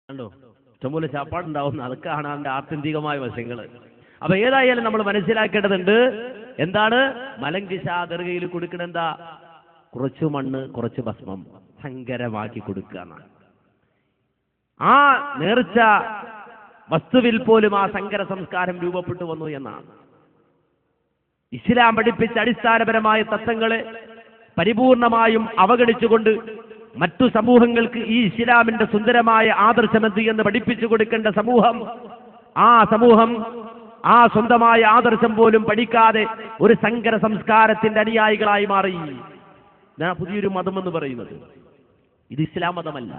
കണ്ടോ, ഇഷ്ടംപോലെ ചാപ്പാടുണ്ടാവുന്ന അതൊക്കെയാണ് അതിന്റെ ആത്യന്തികമായ വശങ്ങൾ. അപ്പൊ ഏതായാലും നമ്മൾ മനസ്സിലാക്കേണ്ടതുണ്ട്, എന്താണ് മലങ്കിശാ ദർഗയിൽ കൊടുക്കണ എന്താ, കുറച്ചു മണ്ണ് കുറച്ച് ഭസ്മം സങ്കരമാക്കി കൊടുക്കുക എന്നാണ്. ആ നേർച്ച വസ്തുവിൽ പോലും ആ സങ്കര സംസ്കാരം രൂപപ്പെട്ടു വന്നു എന്നാണ്. ഇസ്ലാം പഠിപ്പിച്ച അടിസ്ഥാനപരമായ തത്വങ്ങളെ പരിപൂർണമായും അവഗണിച്ചുകൊണ്ട് മറ്റു സമൂഹങ്ങൾക്ക് ഈ ഇസ്ലാമിന്റെ സുന്ദരമായ ആദർശമെന്ത് എന്ന് പഠിപ്പിച്ചു കൊടുക്കേണ്ട സമൂഹം, ആ സ്വന്തമായ ആദർശം പോലും പഠിക്കാതെ ഒരു സങ്കര സംസ്കാരത്തിന്റെ അനുയായികളായി മാറി. പുതിയൊരു മതം എന്ന് പറയുന്നത് ഇത് ഇസ്ലാം മതമല്ല,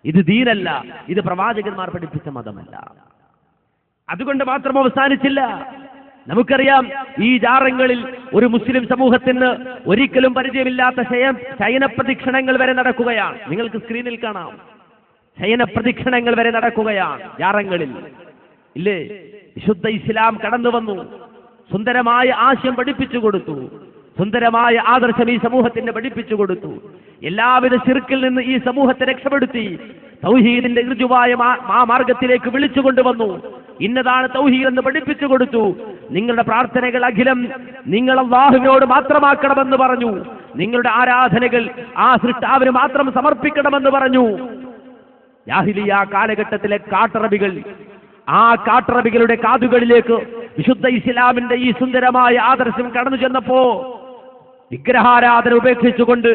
ഇത് ദീനല്ല, ഇത് പ്രവാചകന്മാർ പഠിപ്പിച്ച മതമല്ല. അതുകൊണ്ട് മാത്രം അവസാനിച്ചില്ല. നമുക്കറിയാം, ഈ ജാറങ്ങളിൽ ഒരു മുസ്ലിം സമൂഹത്തിന് ഒരിക്കലും പരിചയമില്ലാത്ത ശയന പ്രദക്ഷിണങ്ങൾ വരെ നടക്കുകയാണ്. നിങ്ങൾക്ക് സ്ക്രീനിൽ കാണാം, ശയന പ്രദക്ഷിണങ്ങൾ വരെ നടക്കുകയാണ് ജാറങ്ങളിൽ, ഇല്ലേ? വിശുദ്ധ ഇസ്ലാം കടന്നു വന്നു, സുന്ദരമായ ആശയം പഠിപ്പിച്ചു കൊടുത്തു, സുന്ദരമായ ആദർശം ഈ സമൂഹത്തിന് പഠിപ്പിച്ചു കൊടുത്തു, എല്ലാവിധ ശിർക്കിൽ നിന്ന് ഈ സമൂഹത്തെ രക്ഷപ്പെടുത്തി, തൗഹീദിന്റെ ഋജുവായ മാർഗത്തിലേക്ക് വിളിച്ചുകൊണ്ടുവന്നു. ഇന്നതാണ് തൗഹീദ് എന്ന് പഠിപ്പിച്ചു കൊടുത്തു. നിങ്ങളുടെ പ്രാർത്ഥനകൾ അഖിലം നിങ്ങൾ അല്ലാഹുവിനോട് മാത്രമാക്കണമെന്ന് പറഞ്ഞു. നിങ്ങളുടെ ആരാധനകൾ ആ സൃഷ്ടാവിന് മാത്രം സമർപ്പിക്കണമെന്ന് പറഞ്ഞു. ജാഹിലിയ്യ കാലഘട്ടത്തിലെ കാട്ടറബികൾ, ആ കാട്ടറബികളുടെ കാതുകളിലേക്ക് വിശുദ്ധ ഇസ്ലാമിന്റെ ഈ സുന്ദരമായ ആദർശം കടന്നു ചെന്നപ്പോ വിഗ്രഹാരാധന ഉപേക്ഷിച്ചുകൊണ്ട്,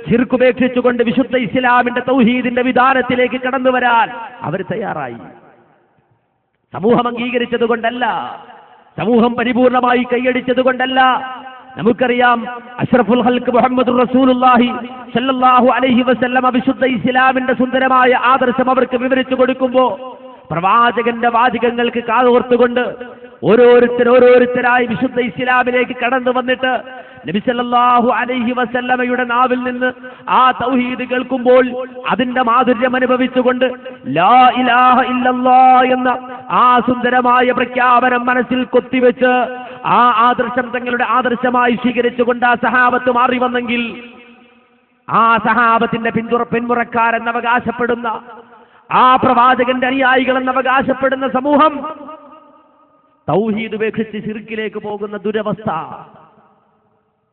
ശിർക്കുപേക്ഷിച്ചുകൊണ്ട് വിശുദ്ധ ഇസ്ലാമിന്റെ തൗഹീദിന്റെ വിധാനത്തിലേക്ക് കടന്നു വരാൻ അവർ തയ്യാറായി. സമൂഹം അംഗീകരിച്ചത് കൊണ്ടല്ല, സമൂഹം പരിപൂർണമായി കൈയടിച്ചത് കൊണ്ടല്ല. നമുക്കറിയാം, അഷ്റഫുൽ ഖൽഖ് മുഹമ്മദുർ റസൂലുള്ളാഹി സ്വല്ലല്ലാഹു അലൈഹി വസല്ലം വിശുദ്ധ ഇസ്ലാമിന്റെ സുന്ദരമായ ആദർശം അവർക്ക് വിവരിച്ചു കൊടുക്കുമ്പോ പ്രവാചകന്റെ വാചകങ്ങൾക്ക് കാതോർത്തുകൊണ്ട് ഓരോരുത്തരായി വിശുദ്ധ ഇസ്ലാമിലേക്ക് കടന്നു വന്നിട്ട് നബി സല്ലല്ലാഹു അലൈഹി വസല്ലമയുടെ നാവിൽ നിന്ന് ആ തൗഹീദ് കേൾക്കുമ്പോൾ അതിന്റെ മാധുര്യം അനുഭവിച്ചുകൊണ്ട് ലാ ഇലാഹ ഇല്ലല്ലാഹ് എന്ന ആ സുന്ദരമായ പ്രഖ്യാപനം മനസ്സിൽ കൊത്തിവെച്ച് ആ ആദർശം തങ്ങളുടെ ആദർശമായി സ്വീകരിച്ചുകൊണ്ട് ആ സഹാബത്ത് മാറി വന്നെങ്കിൽ, ആ സഹാബത്തിന്റെ പിന്മുറക്കാരെന്ന് അവകാശപ്പെടുന്ന, ആ പ്രവാചകന്റെ അനുയായികളെന്ന് അവകാശപ്പെടുന്ന സമൂഹം തൗഹീദ് ഉപേക്ഷിച്ച് ശിർക്കിലേക്ക് പോകുന്ന ദുരവസ്ഥ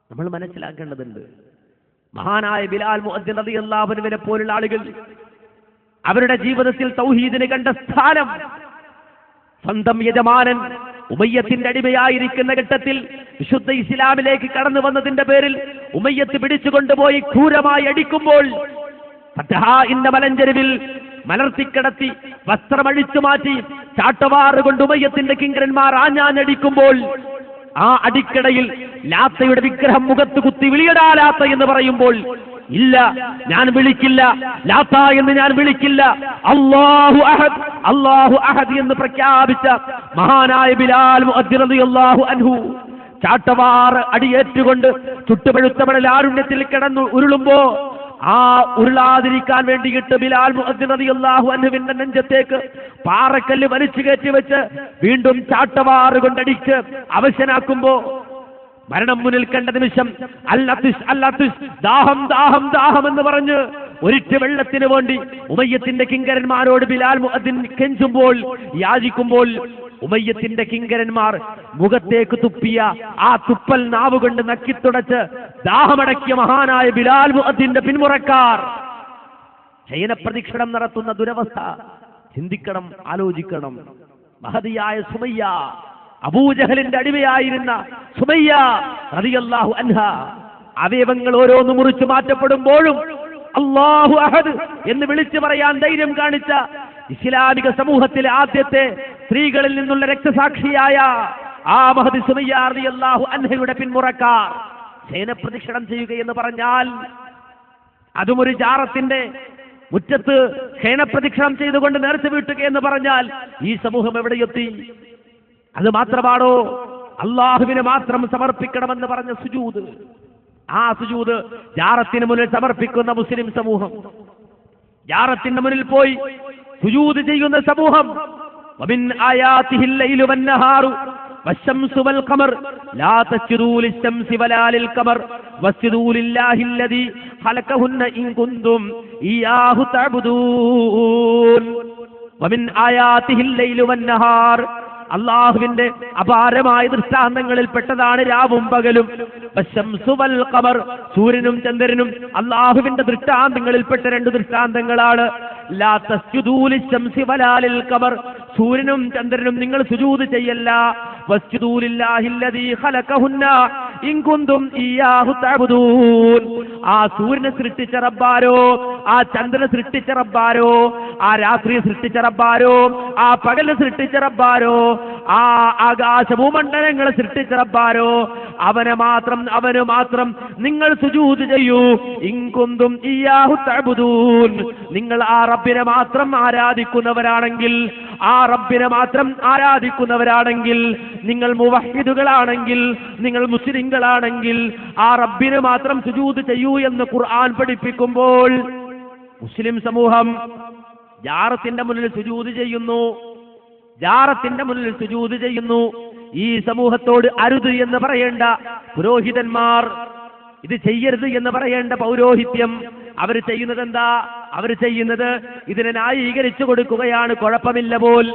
നമ്മൾ മനസ്സിലാക്കേണ്ടതുണ്ട്. മഹാനായ ബിലാൽ മുഅദ്ദിൻ റളിയല്ലാഹു അൻഹുവിനെ പോലുള്ള ആളുകൾ അവരുടെ ജീവിതത്തിൽ തൗഹീദിന് കണ്ട സ്ഥാനം, സ്വന്തം യജമാനൻ ഉമയ്യത്തിന്റെ അടിമയായിരിക്കുന്ന ഘട്ടത്തിൽ വിശുദ്ധ ഇസ്ലാമിലേക്ക് കടന്നു വന്നതിന്റെ പേരിൽ ഉമയ്യത്ത് പിടിച്ചുകൊണ്ടുപോയി ക്രൂരമായി അടിക്കുമ്പോൾ, ഫതഹാഇന്റെ മലഞ്ചെരുവിൽ മലർത്തിക്കിടത്തി വസ്ത്രമഴിച്ചു മാറ്റി ചാട്ടവാറ് കൊണ്ട് ഉമയ്യത്തിന്റെ കിങ്കരന്മാർ ആഞ്ഞാഞ്ഞടിക്കുമ്പോൾ, ആ അടിക്കടയിൽ ലാത്തയുടെ വിഗ്രഹം മുഖത്ത് കുത്തി വിളിയടാ ലാത്ത എന്ന് പറയുമ്പോൾ, ഇല്ല, ഞാൻ വിളിക്കില്ല, ലാത്ത എന്ന് ഞാൻ വിളിക്കില്ല, അല്ലാഹു അഹദ്, അല്ലാഹു അഹദ് എന്ന് പ്രഖ്യാപിച്ച മഹാനായ ബിലാൽ മുഅദ്ദിൻ റളിയല്ലാഹു അൻഹു ചാട്ടവാറ് അടിയേറ്റുകൊണ്ട് ചുട്ടുപഴുത്തമണ ലാരുണ്യത്തിൽ കിടന്നു ഉരുളുമ്പോ, ആ ഉരുളാതിരിക്കാൻ വേണ്ടിയിട്ട് ബിലാൽ മുഅദ്ദിൻ റളിയല്ലാഹു അൻഹുവിന്റെ നെഞ്ചത്തേക്ക് പാറക്കല്ല് വലിച്ചു കയറ്റി വെച്ച് വീണ്ടും ചാട്ടവാറ് കൊണ്ടടിച്ച് അവശനാക്കുമ്പോ, മരണം മുന്നിൽ കണ്ട നിമിഷം ദാഹം ദാഹം ദാഹം എന്ന് പറഞ്ഞ് ഒരിറ്റ് വെള്ളത്തിന് വേണ്ടി ഉമയ്യത്തിന്റെ കിങ്കരന്മാരോട് ബിലാൽ മുഅദ്ദിൻ കെഞ്ചുമ്പോൾ, യാചിക്കുമ്പോൾ, ഉമയ്യത്തിന്റെ കിങ്കരന്മാർ മുഖത്തേക്ക് തുപ്പിയ ആ തുപ്പൽ നാവുകൊണ്ട് നക്കിത്തുടച്ച് ദാഹമടക്കിയ മഹാനായ ബിലാൽ മുഅദ്ദിന്റെ പിന്മുറക്കാർ ശയനപ്രദക്ഷിണം നടത്തുന്ന ദുരവസ്ഥ ചിന്തിക്കണം, ആലോചിക്കണം. മഹദിയായ സുമയ്യ, അബൂജഹലിന്റെ അടിമയായിരുന്ന സുമയ്യ റളിയല്ലാഹു അൻഹ, അവയവങ്ങൾ ഓരോന്ന് മുറിച്ചു മാറ്റപ്പെടുമ്പോഴും അല്ലാഹു അഹദ് എന്ന് വിളിച്ചു പറയാൻ ധൈര്യം കാണിച്ച ഇസ്ലാമിക സമൂഹത്തിലെ ആദ്യത്തെ സ്ത്രീകളിൽ നിന്നുള്ള രക്തസാക്ഷിയായ ആ മഹദി സുമയ്യ റളിയല്ലാഹു അൻഹയുടെ പിന്മുറക്കാർ ശയനപ്രദക്ഷിണം ചെയ്യുകയെന്ന് പറഞ്ഞാൽ, അതും ഒരു ജാറത്തിന്റെ മുറ്റത്ത് ശയനപ്രദക്ഷിണം ചെയ്തുകൊണ്ട് നേർച്ച വീട്ടുക എന്ന് പറഞ്ഞാൽ ഈ സമൂഹം എവിടെയെത്തി? അത് മാത്രമാണോ? അള്ളാഹുവിന് മാത്രം സമർപ്പിക്കണമെന്ന് പറഞ്ഞ സുജൂദ്, ആ സുജൂദ് ജാറത്തിന് മുന്നിൽ സമർപ്പിക്കുന്ന മുസ്ലിം സമൂഹം, ജാറത്തിന്റെ മുന്നിൽ പോയി സുജൂദ് ചെയ്യുന്ന സമൂഹം. വമിൻ ആയാതിഹിൽ ലൈലു വന്നഹാറു വശംസു വൽ ഖമർ ലാ തസ്ജുദൂ ലിശംസി വലാ ലിൽ ഖമർ വസ്ജുദൂ ലില്ലാഹില്ലദീ ഖലഖഹുന്ന ഇൻ കുന്തും ഇയ്യാഹു തഅബുദൂൻ വമിൻ ആയാതിഹിൽ ലൈലു വന്നഹാർ. അള്ളാഹുവിന്റെ അപാരമായ ദൃഷ്ടാന്തങ്ങളിൽ പെട്ടതാണ് രാവും പകലും. വശംസു വൽ ഖമർ, സൂര്യനും ചന്ദ്രനും അള്ളാഹുവിന്റെ ദൃഷ്ടാന്തങ്ങളിൽപ്പെട്ട രണ്ട് ദൃഷ്ടാന്തങ്ങളാണ്. ലാ തസ്ജുദൂ ലിശംസി വലാ ലിൽ ഖമർ, സൂര്യനും ചന്ദ്രനും നിങ്ങൾ സുജൂദ് ചെയ്യല്ല. വസ്ജുദൂ ലില്ലാഹി അല്ലദീ ഖലഖഹുന്ന ഇൻ കുന്തും ഇയ്യാഹു തഅബുദൂൻ. ആ സൂര്യനെ സൃഷ്ടിച്ച റബ്ബാരോ, ആ ചന്ദ്രനെ സൃഷ്ടിച്ച റബ്ബാരോ, ആ രാത്രിയെ സൃഷ്ടിച്ച റബ്ബാരോ, ആ പകലിനെ സൃഷ്ടിച്ച റബ്ബാരോ, ആ ആകാശഭൂമണ്ഡലങ്ങളെ സൃഷ്ടിച്ച റബ്ബാരോ, അവന് മാത്രം നിങ്ങൾ സുജൂദ് ചെയ്യൂ. ഇൻ കുന്തും ഇയ്യാഹു തഅബുദൂൻ, നിങ്ങൾ ആ റബ്ബിനെ മാത്രം ആരാധിക്കുന്നവരാണെങ്കിൽ, ആ റബ്ബിനെ മാത്രം ആരാധിക്കുന്നവരാണെങ്കിൽ, നിങ്ങൾ മുവഹിദുകളാണെങ്കിൽ, നിങ്ങൾ മുസ്ലിങ്ങളാണെങ്കിൽ ആ റബ്ബിനെ മാത്രം സുജൂദ് ചെയ്യൂ എന്ന് ഖുർആൻ പഠിപ്പിക്കുമ്പോൾ മുസ്ലിം സമൂഹം ജാറത്തിന്റെ മുന്നിൽ സുജൂദ് ചെയ്യുന്നു, ജാറത്തിന്റെ മുന്നിൽ സുജൂദ് ചെയ്യുന്നു. ഈ സമൂഹത്തോട് അരുത് എന്ന് പറയേണ്ട പുരോഹിതന്മാർ, ഇത് ചെയ്യരുത് എന്ന് പറയേണ്ട പൗരോഹിത്യം അവർ ചെയ്യുന്നത് എന്താ? അവർ ചെയ്യുന്നത് ഇതിനെ ന്യായീകരിച്ചു കൊടുക്കുകയാണ്. കുഴപ്പമില്ല പോൽ,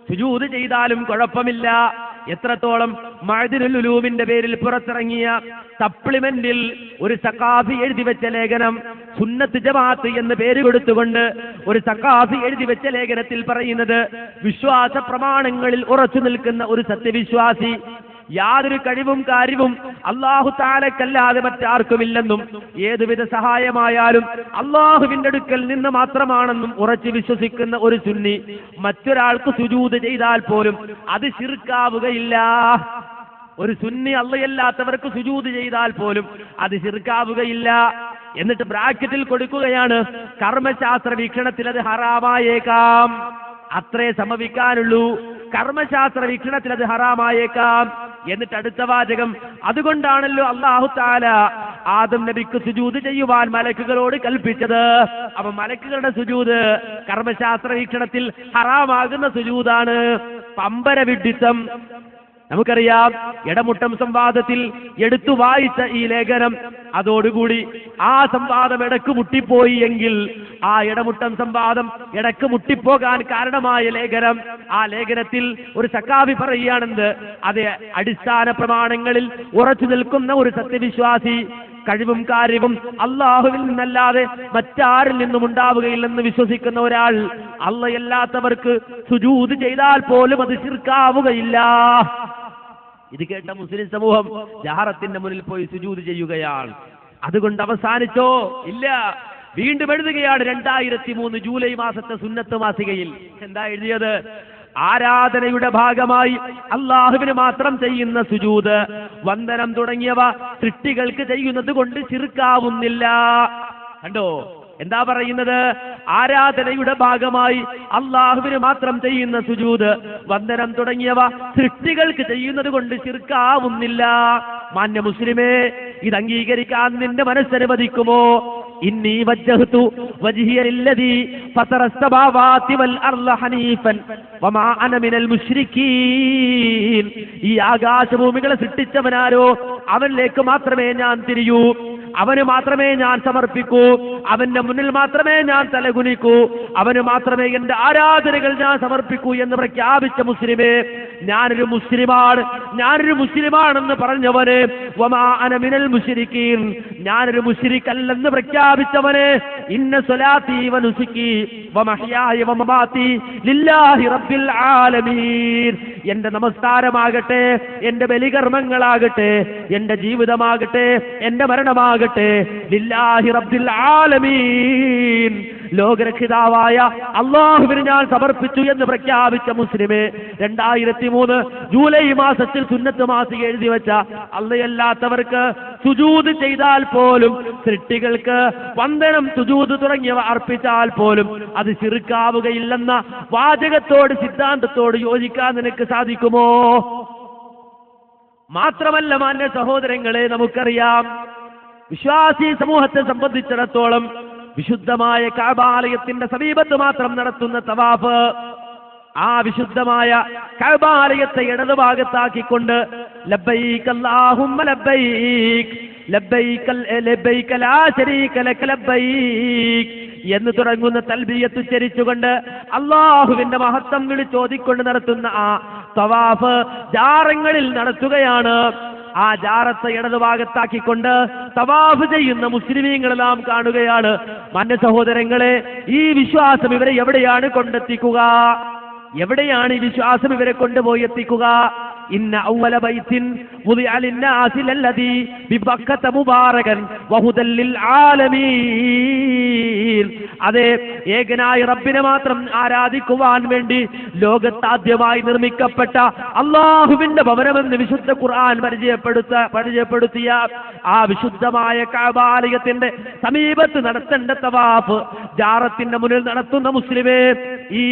സുജൂദ് ചെയ്താലും കുഴപ്പമില്ല. എത്രത്തോളം മഅദിനുൽ ഉലൂമിന്റെ പേരിൽ പുറത്തിറങ്ങിയ സപ്ലിമെന്റിൽ ഒരു സഖാഫി എഴുതി വെച്ച ലേഖനം, സുന്നത്ത് ജമാഅത്ത് എന്ന് പേര് കൊടുത്തുകൊണ്ട് ഒരു സഖാഫി എഴുതി വെച്ച ലേഖനത്തിൽ പറയുന്നത്, വിശ്വാസ പ്രമാണങ്ങളിൽ ഉറച്ചു നിൽക്കുന്ന ഒരു സത്യവിശ്വാസി യാതൊരു കഴിവും കാര്യവും അല്ലാഹു തആലക്കല്ലാതെ മറ്റാർക്കുമില്ലെന്നും ഏതുവിധ സഹായമായാലും അല്ലാഹുവിന്റെ അടുക്കൽ നിന്ന് മാത്രമാണെന്നും ഉറച്ചു വിശ്വസിക്കുന്ന ഒരു സുന്നി മറ്റൊരാൾക്ക് സുജൂദ് ചെയ്താൽ പോലും അത് ശിർക്കാവുകയില്ല. ഒരു സുന്നി അല്ലാത്തവർക്ക് സുജൂദ് ചെയ്താൽ പോലും അത് ശിർക്കാവുകയില്ല. എന്നിട്ട് ബ്രാക്കറ്റിൽ കൊടുക്കുകയാണ്, കർമ്മശാസ്ത്ര വീക്ഷണത്തിൽ അത് ഹറാമായേക്കാം, അത്രേ സംഭവിക്കാനുള്ളൂ. കർമ്മശാസ്ത്ര വീക്ഷണത്തിൽ അത് ഹറാമായേക്കാം. എന്നിട്ട് അടുത്ത വാചകം, അതുകൊണ്ടാണല്ലോ അല്ലാഹു തആല ആദം നബിക്ക് സുജൂദ് ചെയ്യുവാൻ മലക്കുകളോട് കൽപ്പിച്ചത്. അപ്പൊ മലക്കുകളുടെ സുജൂദ് കർമ്മശാസ്ത്ര വീക്ഷണത്തിൽ ഹറാമാകുന്ന സുജൂദാണ്. പമ്പര വിഡ്ഢിത്തം. നമുക്കറിയാം, ഇടമുട്ടം സംവാദത്തിൽ എടുത്തു വായിച്ച ഈ ലേഖനം, അതോടുകൂടി ആ സംവാദം ഇടക്ക് മുട്ടിപ്പോയി എങ്കിൽ ആ ഇടമുട്ടം സംവാദം ഇടക്ക് മുട്ടിപ്പോകാൻ കാരണമായ ലേഖനം, ആ ലേഖനത്തിൽ ഒരു സഖാഫി പറയുകയാണെന്ന്, അത് അടിസ്ഥാന പ്രമാണങ്ങളിൽ ഉറച്ചു നിൽക്കുന്ന ഒരു സത്യവിശ്വാസി കഴിവും കാര്യവും അല്ലാഹുവിൽ നിന്നല്ലാതെ മറ്റാരിൽ നിന്നും ഉണ്ടാവുകയില്ലെന്ന് വിശ്വസിക്കുന്ന ഒരാൾ അല്ലാത്തവർക്ക് സുജൂദ് ചെയ്താൽ പോലും അത് ശിർക്കാവുകയില്ല. ഇത് കേട്ട മുസ്ലിം സമൂഹം ജഹറത്തിന്റെ മുന്നിൽ പോയി സുജൂദ് ചെയ്യുകയാണ്. അതുകൊണ്ട് അവസാനിച്ചോ? ഇല്ല, വീണ്ടും എഴുതുകയാണ്. 2003 ജൂലൈ മാസത്തെ സുന്നത്ത് മാസികയിൽ എന്താ എഴുതിയത്? ആരാധനയുടെ ഭാഗമായി അല്ലാഹുവിന് മാത്രം ചെയ്യുന്ന സുജൂദ്, വന്ദനം തുടങ്ങിയവ സൃഷ്ടികൾക്ക് ചെയ്യുന്നത് കൊണ്ട് ശിർക്കാവുന്നില്ല. കണ്ടോ എന്താ പറയുന്നത്? ആരാധനയുടെ ഭാഗമായി അല്ലാഹുവിന് മാത്രം ചെയ്യുന്ന സുജൂദ്, വന്ദനം തുടങ്ങിയവ സൃഷ്ടികൾക്ക് ചെയ്യുന്നത് കൊണ്ട് ശിർക്കാവുന്നില്ല. മാന്യ മുസ്ലിമേ, ഇത് അംഗീകരിക്കാൻ നിന്റെ മനസ്സനുവദിക്കുമോ? ഇന്നി വജ്ജഹ്തു വജ്ഹിയ ലില്ലദീ ഫതറ അസ്സമാവാതി വൽ അർള ഹനീഫൻ വമാ അന മിനൽ മുശ്രിക്കീൻ. ഈ ആകാശഭൂമികളെ സൃഷ്ടിച്ചവനാരോ അവനിലേക്ക് മാത്രമേ ഞാൻ തിരിയൂ, അവന് മാത്രമേ ഞാൻ സമർപ്പിക്കൂ, അവന്റെ മുന്നിൽ മാത്രമേ ഞാൻ തലകുനിക്കൂ, അവന് മാത്രമേ എന്റെ ആരാധനകൾ ഞാൻ സമർപ്പിക്കൂ എന്ന് പ്രഖ്യാപിച്ച മുസ്ലിമേ, ഞാനൊരു മുസ്ലിമാണെന്ന് പറഞ്ഞവന്, വമാ അന മിനൽ മുശ്രിക്കീൻ, ഞാനൊരു മുശ്രിക്കല്ലെന്ന് പ്രഖ്യാപിച്ചവന്, ഇന്ന സ്വലാത്തി വനുസുക്കി വമഹ്യായ വമമാതി ലില്ലാഹി റബ്ബിൽ ആലമീൻ, എന്റെ നമസ്കാരമാകട്ടെ, എന്റെ ബലികർമ്മങ്ങളാകട്ടെ, എന്റെ ജീവിതമാകട്ടെ, എന്റെ മരണമാകട്ടെ, ലില്ലാഹി റബ്ബിൽ ആലമീൻ, ലോകരക്ഷിതാവായ അല്ലാഹുവിന് ഞാൻ സമർപ്പിച്ചു എന്ന് പ്രഖ്യാപിച്ച മുസ്ലിമേ, 2003 ജൂലൈ മാസത്തിൽ സുന്നത്ത് മാസിക എഴുതി വെച്ച അല്ലാത്തവർക്ക് സുജൂദ് ചെയ്താൽ പോലും, സൃഷ്ടികൾക്ക് വന്ദനം സുജൂദ് തുടങ്ങിയവ അർപ്പിച്ചാൽ പോലും അത് ശിർക്കാവുകയില്ലെന്ന വാചകത്തോട്, സിദ്ധാന്തത്തോട് യോജിക്കാൻ നിനക്ക് സാധിക്കുമോ? മാത്രമല്ല മാന്യ സഹോദരങ്ങളെ, നമുക്കറിയാം വിശ്വാസി സമൂഹത്തെ സംബന്ധിച്ചിടത്തോളം വിശുദ്ധമായ കഅബാലയത്തിന്റെ സമീപത്ത് മാത്രം നടത്തുന്ന തവാഫ്, ആ വിശുദ്ധമായ കഅബാലയത്തെ ഇടതുഭാഗത്താക്കിക്കൊണ്ട് ലബ്ബൈക് അല്ലാഹുമ്മ ലബ്ബൈക്, ലബ്ബൈക ലാ ശരീക ലക ലബ്ബൈക് എന്ന് തുടങ്ങുന്ന തൽബിയത്ത് ഉച്ചരിച്ചുകൊണ്ട് അല്ലാഹുവിന്റെ മഹത്വം വിളിച്ചോതിക്കൊണ്ട് നടത്തുന്ന ആ തവാഫ് ജാറങ്ങളിൽ നടത്തുകയാണ്. ആ ജാറത്തെ ഇടതുഭാഗത്താക്കിക്കൊണ്ട് തവാഫ് ചെയ്യുന്ന മുസ്ലിമീങ്ങൾ നാം കാണുകയാണ്. മാന്യ സഹോദരങ്ങളെ, ഈ വിശ്വാസം ഇവരെ എവിടെയാണ് കൊണ്ടെത്തിക്കുക? എവിടെയാണ് ഈ വിശ്വാസം ഇവരെ കൊണ്ടുപോയി എത്തിക്കുക? ഇന്ന അവ്വല ബൈത്തിൻ വുദിഅ ലിന്നാസി ലല്ലദീ ബിബക്കത മുബാറകൻ വഹുദൽ ലിൽ ആലമീൻ. അതെ, ഏകനായ റബ്ബിനെ മാത്രം ആരാധിക്കുവാൻ വേണ്ടി ലോകത്താദ്യമായി നിർമ്മിക്കപ്പെട്ട അല്ലാഹുവിന്റെ ഭവനമെന്ന് വിശുദ്ധ ഖുർആൻ പരിചയപ്പെടുത്തിയ ആ വിശുദ്ധമായ കഅബാലയത്തിന്റെ സമീപത്ത് നടത്തേണ്ട തവാഫ് ജാറത്തിന്റെ മുന്നിൽ നടത്തുന്ന മുസ്ലിമേ, ഈ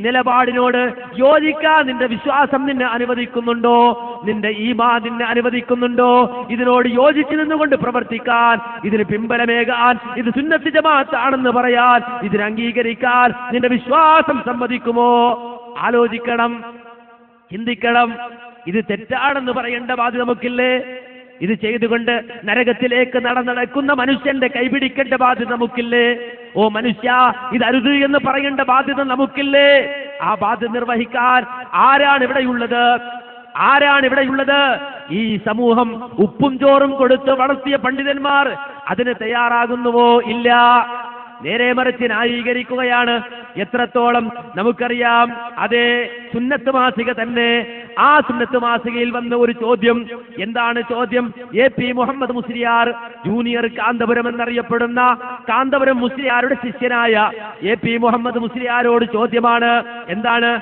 നിലപാടിനോട് യോജിക്കാൻ നിന്റെ വിശ്വാസം നിന്നെ അനുവദിക്കുന്നുണ്ടോ? നിന്റെ ഈമാൻ നിന്നെ അനുവദിക്കുന്നുണ്ടോ? ഇതിനോട് യോജിച്ചു നിന്നുകൊണ്ട് പ്രവർത്തിക്കാൻ, ഇതിന് പിൻബലമേകാൻ, ഇത് സുന്നത്ത് ജമാഅത്ത് ആണെന്ന് പറയാൻ, ഇതിനെ അംഗീകരിക്കാൻ നിന്റെ വിശ്വാസം സമ്മതിക്കുമോ? ആലോചിക്കണം, ചിന്തിക്കണം. ഇത് തെറ്റാണെന്ന് പറയേണ്ട ബാധ്യത നമുക്കില്ലേ? ഇത് ചെയ്തുകൊണ്ട് നരകത്തിലേക്ക് നടക്കുന്ന മനുഷ്യന്റെ കൈപിടിക്കേണ്ട ബാധ്യത നമുക്കില്ലേ? ഓ മനുഷ്യ, ഇത് അരുത് എന്ന് പറയേണ്ട ബാധ്യത നമുക്കില്ലേ? ആ ബാധ്യത നിർവഹിക്കാൻ ആരാണ് ഇവിടെയുള്ളത്? ആരാണ് ഇവിടെയുള്ളത്? ഈ സമൂഹം ഉപ്പും ചോറും കൊടുത്ത് വളർത്തിയ പണ്ഡിതന്മാർ അതിന് തയ്യാറാകുന്നുവോ? ഇല്ല. നേരെ മറിച്ച് ന്യായീകരിക്കുകയാണ്. എത്രത്തോളം നമുക്കറിയാം. അതേ, സുന്നത്ത് മാസിക തന്നെ. ആ സുന്നത്ത് മാസികയിൽ വന്ന ഒരു ചോദ്യം. എന്താണ് ചോദ്യം? AP മുഹമ്മദ് മുസ്ലിയാർ, ജൂനിയർ കാന്തപുരം എന്നറിയപ്പെടുന്ന കാന്തപുരം മുസ്ലിയാരുടെ ശിഷ്യനായ AP മുഹമ്മദ് മുസ്ലിയാരോട് ചോദ്യമാണ്. എന്താണ്?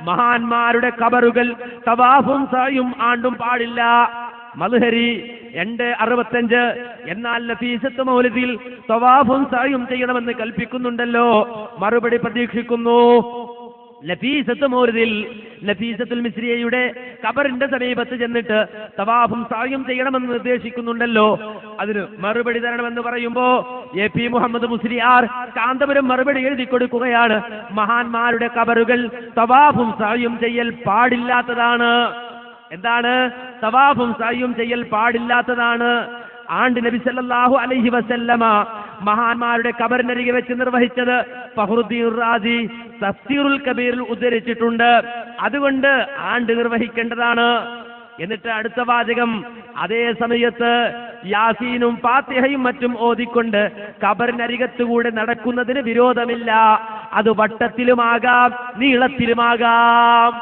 മഹാന്മാരുടെ ഖബറുകൾ തവാഫും സഅയും ആണ്ടും പാടില്ല. മദ്ഹരി 265. എന്നാൽ നഫീസത്ത് മൗലിദിൽ തവാഫും സഅയും ചെയ്യണമെന്ന് കൽപ്പിക്കുന്നുണ്ടല്ലോ. മറുപടി പ്രതീക്ഷിക്കുന്നു. നഫീസത്ത് മൗലിദിൽ നഫീസത്തുൽ മിസ്രിയയുടെ ഖബറിന്റെ സമീപത്ത് ചെന്നിട്ട് തവാഫും സഅയും ചെയ്യണമെന്ന് നിർദ്ദേശിക്കുന്നുണ്ടല്ലോ. അതിന് മറുപടി തരണമെന്ന് പറയുമ്പോ AP മുഹമ്മദ് മുസ്ലിയാർ കാന്തപുരം മറുപടി എഴുതി കൊടുക്കുകയാണ്. മഹാന്മാരുടെ ഖബറുകൾ തവാഫും സഅയും ചെയ്യൽ പാടില്ലാത്തതാണ്. എന്താണ്? തവാഫും സഅയും ചെയ്യൽ പാടില്ലാത്തതാണ്. ആണ്ട് നബി സല്ലല്ലാഹു അലൈഹി വസല്ലമ മഹാന്മാരുടെ ഖബറിനരികെ വെച്ച് നിർവഹിച്ചത് ഫഖ്റുദ്ദീൻ റാസി തഫ്സീറുൽ കബീറിൽ ഉദ്ധരിച്ചിട്ടുണ്ട്. അതുകൊണ്ട് ആണ്ട് നിർവഹിക്കേണ്ടതാണ്. എന്നിട്ട് അടുത്ത വാചകം, അതേ സമയത്ത് യാസീനും ഫാത്തിഹയും മറ്റും ഓതിക്കൊണ്ട് ഖബറിനരികത്തുകൂടെ നടക്കുന്നതിന് വിരോധമില്ല. അത് വട്ടത്തിലുമാകാം, നീളത്തിലുമാകാം.